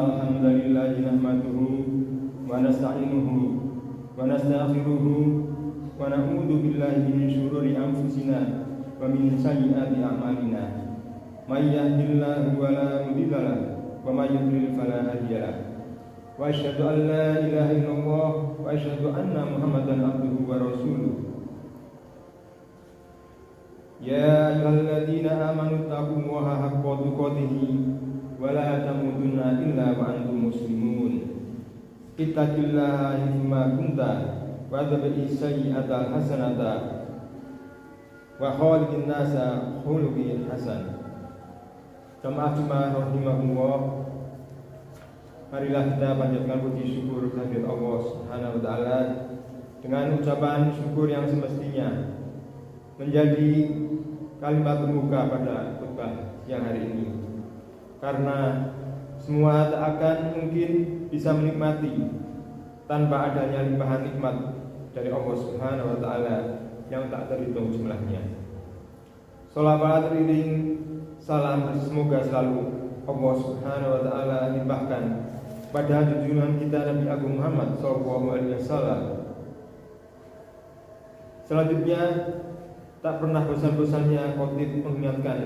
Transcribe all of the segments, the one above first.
alhamdulillahi nahmaduhu wa nasta'inuhu wa nastaghfiruhu wa na'udzu billahi min syururi anfusina wa min sayyiati a'malina. May yahdihillahu fala mudilla lahu wa may yudlil fala hadiya lahu. Wa asyhadu an la ilaha illallah wa asyhadu anna Muhammadan abduhu wa rasuluh. Ya ayyuhalladzina amanu taqullaha haqqa tuqatih wa la tamutunna illa wa antum muslimun. Ittaqillaha hitsuma kunta wa tabi'is sayyi'atal hasanata wa khaliqin nasa khuluqin hasan. Jamaah rahimahullah, marilah kita panjatkan puji syukur kehadirat Allah Subhanahu wa taala dengan ucapan syukur yang semestinya menjadi kalimat pembuka pada khutbah siang hari ini. Karena semua tak akan mungkin bisa menikmati tanpa adanya limpahan nikmat dari Allah Subhanahu wa taala yang tak terhitung jumlahnya. Sholawat iring salam semoga selalu Allah Subhanahu wa taala limpahkan pada junjungan kita Nabi Agung Muhammad sallallahu alaihi wasallam. Selanjutnya, tak pernah bosan-bosannya khotib mengingatkan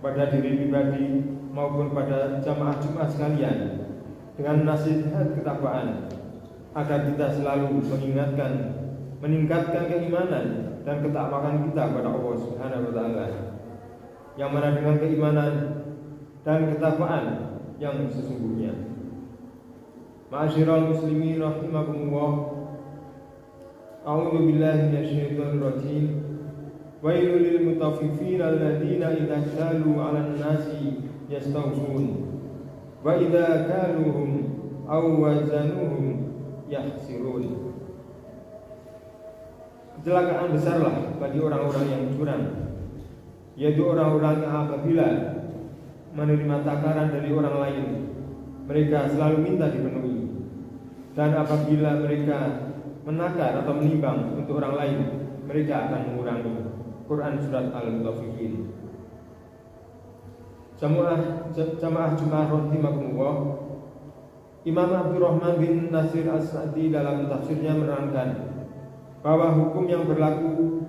pada diri pribadi maupun pada jamaah Jumat sekalian dengan nasihat ketakwaan agar kita selalu meningkatkan keimanan dan ketakwaan kita kepada Allah Subhanahu wa taala, yang mana dengan keimanan dan ketakwaan yang sesungguhnya. Ma'asyiral muslimin rahimakumullah, a'udzu billahi minasyaitonir rajim. Wailul lil mutaffifin alladziina idza kalu 'alan nasi yastawfun wa idza kaluhum aw wazanuhum yahsirun. Kecelakaan besarlah bagi orang-orang yang curang, yaitu orang-orang yang apabila menerima takaran dari orang lain, mereka selalu minta dipenuhi, dan apabila mereka menakar atau menimbang untuk orang lain, mereka akan mengurangi. Quran Surat Al-Mutaffifin. Jamaah Jumat rahimakumullah, Imam Abdurrahman bin Nasir As-Sa'di dalam tafsirnya menerangkan bahwa hukum yang berlaku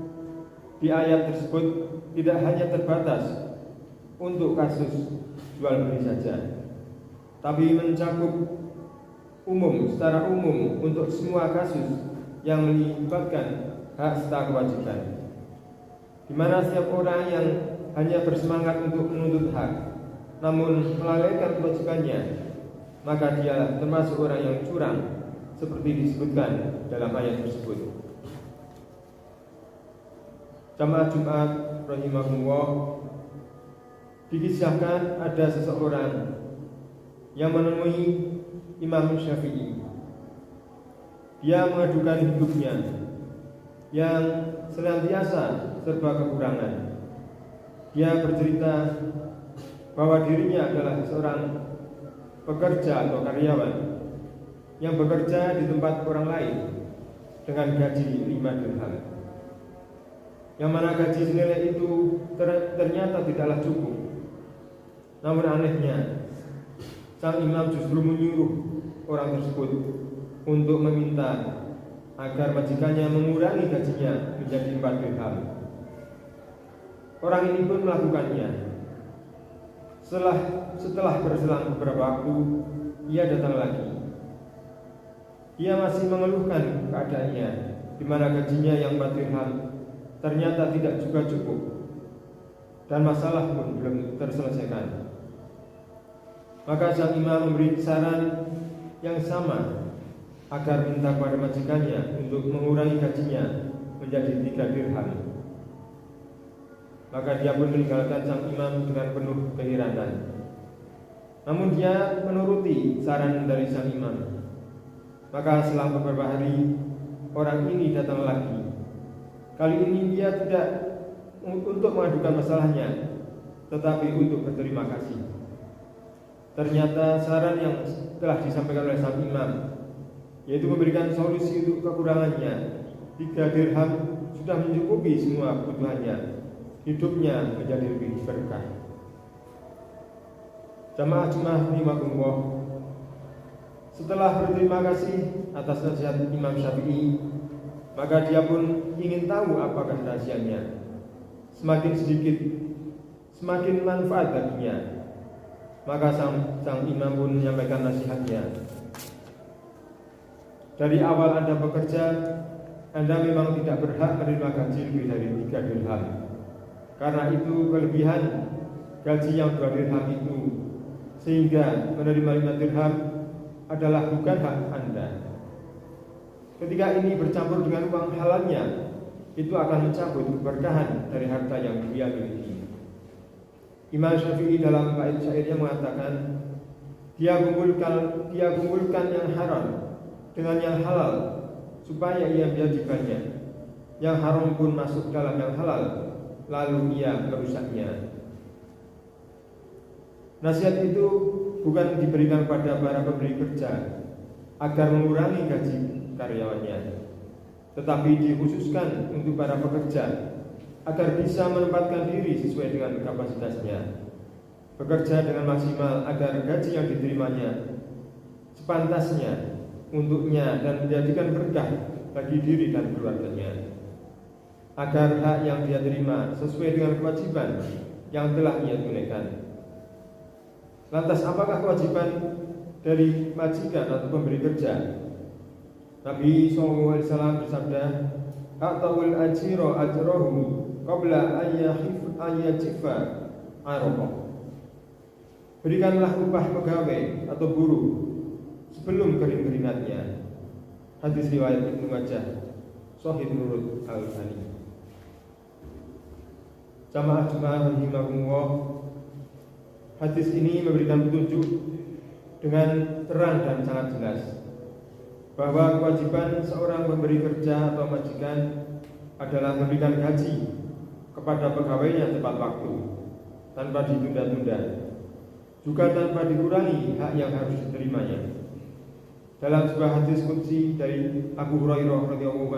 di ayat tersebut tidak hanya terbatas untuk kasus jual beli saja, tapi mencakup secara umum untuk semua kasus yang melibatkan hak serta kewajiban, di mana setiap orang yang hanya bersemangat untuk menuntut hak namun melalaikan kewajibannya, maka dia termasuk orang yang curang seperti disebutkan dalam ayat tersebut. Jamaah Jumat rahimahullah, dikisahkan ada seseorang yang menemui Imam Syafi'i. Dia mengadukan hidupnya yang senantiasa serba kekurangan. Dia bercerita bahwa dirinya adalah seorang pekerja atau karyawan yang bekerja di tempat orang lain dengan gaji 5 dirham, yang mana gaji senilai itu ternyata tidaklah cukup. Namun anehnya, sang imam justru menyuruh orang tersebut untuk meminta agar majikannya mengurangi gajinya menjadi 4 dirham. Orang ini pun melakukannya. Setelah berselang beberapa waktu, ia datang lagi. Ia masih mengeluhkan keadaannya, di mana gajinya yang 4 dirham ternyata tidak juga cukup, dan masalah pun belum terselesaikan. Maka sang imam memberi saran yang sama agar minta kepada majikannya untuk mengurangi gajinya menjadi 3 dirham. Maka dia pun meninggalkan sang imam dengan penuh keheranan. Namun dia menuruti saran dari sang imam. Maka setelah beberapa hari, orang ini datang lagi. Kali ini dia tidak untuk mengadukan masalahnya, tetapi untuk berterima kasih. Ternyata saran yang telah disampaikan oleh sang imam, yaitu memberikan solusi untuk kekurangannya, 3 dirham sudah mencukupi semua kebutuhannya. Hidupnya menjadi lebih berkah. Jamaah Jumat rahimahumullah, Setelah berterima kasih atas nasihat Imam Syafi'i, maka dia pun ingin tahu apakah rahasianya. Semakin sedikit, semakin manfaat baginya. Maka sang imam pun menyampaikan nasihatnya. Dari awal Anda bekerja, Anda memang tidak berhak menerima gaji lebih dari 3 dirham. Karena itu kelebihan gaji yang 2 dirham itu, sehingga menerima 5 dirham adalah bukan hak Anda. Ketika ini bercampur dengan uang halalnya, itu akan mencabut keberkahan dari harta yang dia miliki. Imam Syafi'i dalam bait syairnya mengatakan, dia kumpulkan yang haram dengan yang halal supaya ia menjadikannya. Yang haram pun masuk dalam yang halal, lalu ia merusaknya. Nasihat itu bukan diberikan pada para pemberi kerja agar mengurangi gaji karyawannya, tetapi dikhususkan untuk para pekerja agar bisa menempatkan diri sesuai dengan kapasitasnya, bekerja dengan maksimal agar gaji yang diterimanya sepantasnya untuknya dan menjadikan berkah bagi diri dan keluarganya, agar hak yang dia terima sesuai dengan kewajiban yang telah ia tunaikan. Lantas apakah kewajiban dari majikan atau pemberi kerja? Nabi SAW bersabda, "A'tawul ajiro ajrohu qabla ayyajifa arokoh." Berikanlah upah pegawai atau buruh sebelum kering keringatnya. Hadis riwayat Ibnu Majah, Sahih menurut Al-Albani. Jamaah rahimakumullah, hadis ini memberikan petunjuk dengan terang dan sangat jelas bahwa kewajiban seorang pemberi kerja atau majikan adalah memberikan gaji kepada pegawainya tepat waktu, tanpa ditunda-tunda, juga tanpa dikurangi hak yang harus diterimanya. Dalam sebuah hadis qudsi dari Abu Hurairah radhiyallahu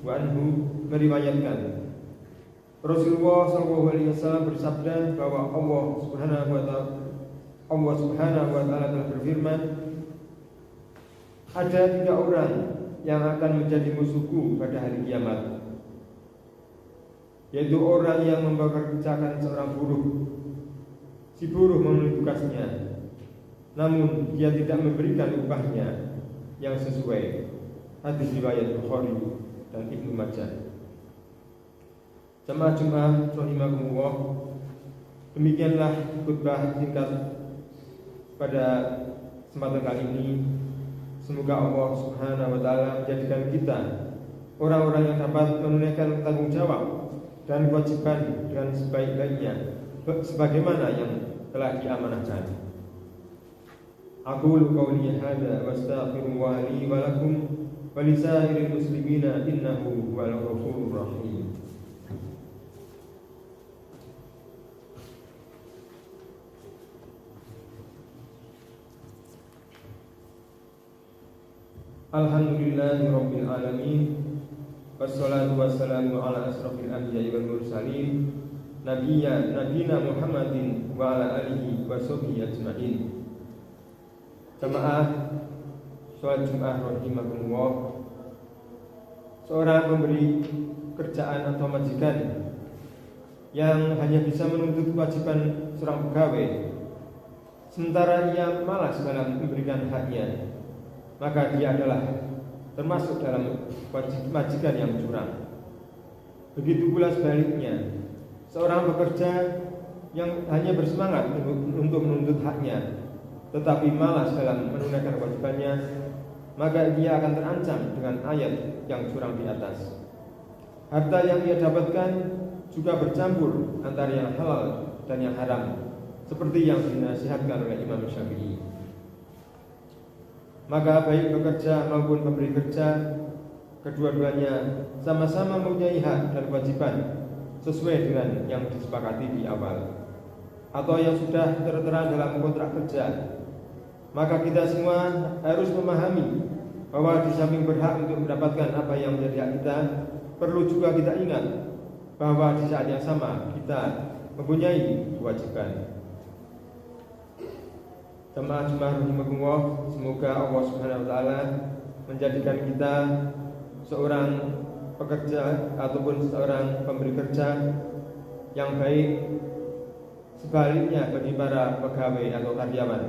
anhu meriwayatkan, Rasulullah SAW bersabda bahwa Allah Subhanahu wa Ta'ala telah berfirman, ada 3 orang yang akan menjadi musuhku pada hari kiamat, yaitu orang yang mempekerjakan seorang buruh. Si buruh memenuhi tugasnya, namun dia tidak memberikan upahnya yang sesuai. Hadis riwayat Bukhari dan Ibnu Majah. Jamaah rahimakumullah, demikianlah khutbah singkat pada kesempatan kali ini. Semoga Allah Subhanahu wa Ta'ala menjadikan kita orang-orang yang dapat menunaikan tanggung jawab dan kewajiban dengan sebaik-baiknya, sebagaimana yang telah diamanahkan. Aqulu qawli hadza wa astaghfirullah li wa lakum wa lisairil muslimina innahu huwal ghafurur rahim. Alhamdulillahi rabbil alamin, wassalatu wassalamu ala asrafil anbiya'i wal mursalin, nabiyina Muhammadin wa ala alihi wa sahbihi ajma'in. Jamaah sholat Jumat rahimakumullah, seorang pemberi kerjaan atau majikan yang hanya bisa menuntut kewajiban seorang pegawai, sementara ia malas dalam memberikan haknya, maka dia adalah termasuk dalam majikan yang curang. Begitu pula sebaliknya, seorang pekerja yang hanya bersemangat untuk menuntut haknya, tetapi malas dalam menunaikan kewajibannya, maka dia akan terancam dengan ayat yang curang di atas. Harta yang ia dapatkan juga bercampur antara yang halal dan yang haram, seperti yang dinasihatkan oleh Imam Syafi'i. Maka baik pekerja maupun pemberi kerja, kedua-duanya sama-sama mempunyai hak dan kewajiban sesuai dengan yang disepakati di awal atau yang sudah tertera dalam kontrak kerja. Maka kita semua harus memahami bahwa di samping berhak untuk mendapatkan apa yang menjadi hak kita, perlu juga kita ingat bahwa di saat yang sama kita mempunyai kewajiban. Jamaah rahimakumullah, semoga Allah Subhanahu wa taala menjadikan kita seorang pekerja ataupun seorang pemberi kerja yang baik, sebaliknya bagi para pegawai atau karyawan.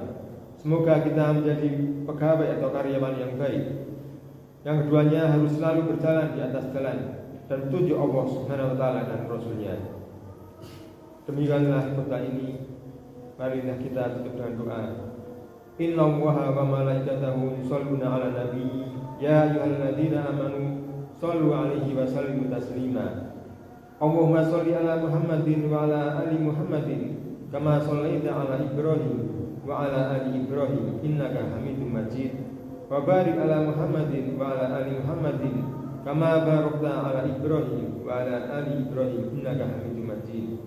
Semoga kita menjadi pegawai atau karyawan yang baik. Yang keduanya harus selalu berjalan di atas jalan dan petunjuk Allah Subhanahu wa taala dan Rasulnya. Demikianlah khutbah ini. Marilah kita tutup dengan doa. Inna Allaha wa malaikatahu yusholluna 'alan nabi ya ayyuhalladzina amanu shallu 'alaihi wa sallimu taslima. Allahumma shalli 'ala Muhammadin wa 'ala ali Muhammadin kama shallaita 'ala Ibrahim wa 'ala ali Ibrahim innaka Hamidum Majid. Wa barik 'ala Muhammadin wa 'ala ali Muhammadin kama barakta 'ala Ibrahim wa 'ala ali Ibrahim innaka Hamidum Majid.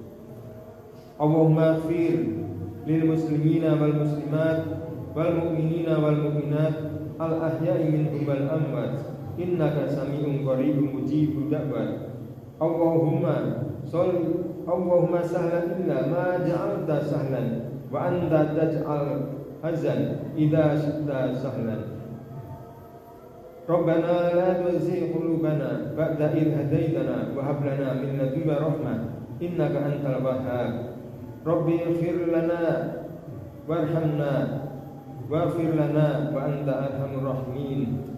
Allahumma ighfir lil muslimina wal muslimat wal mu'minina wal mu'minat al ahya'i minhum wal amwat innaka sami'un qaribun mujibud da'wat. Allahumma sahlan illa ma ja'alta sahlan wa anta taj'al hazan idza syi'ta sahlan. Rabbana la tuzigh qulubana ba'da idh hadaitana wa hab lana min ladunka rahmah innaka antal wahhab. Rabbi ighfir lana warhamna waghfir lana wa anta arhamur rahimin.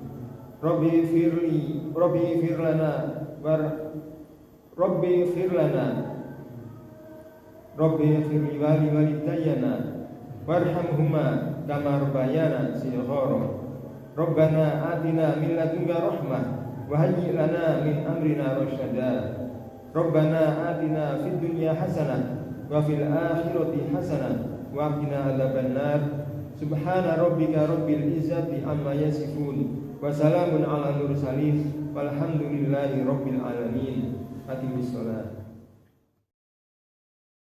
Rabbi ighfir lana li walidayna warhamhuma kama rabbayana shighara. Rabbana atina min ladunka rahmah wa hayyi lana min amrina rasyada. Rabbana atina fid dunya hasanah wa fil akhirati hasanah wa qina adzabannar. Subhana rabbika rabbil izzati amma yasifun wa salamun ala mursalin walhamdulillahi rabbil alamin. Atimis shalah.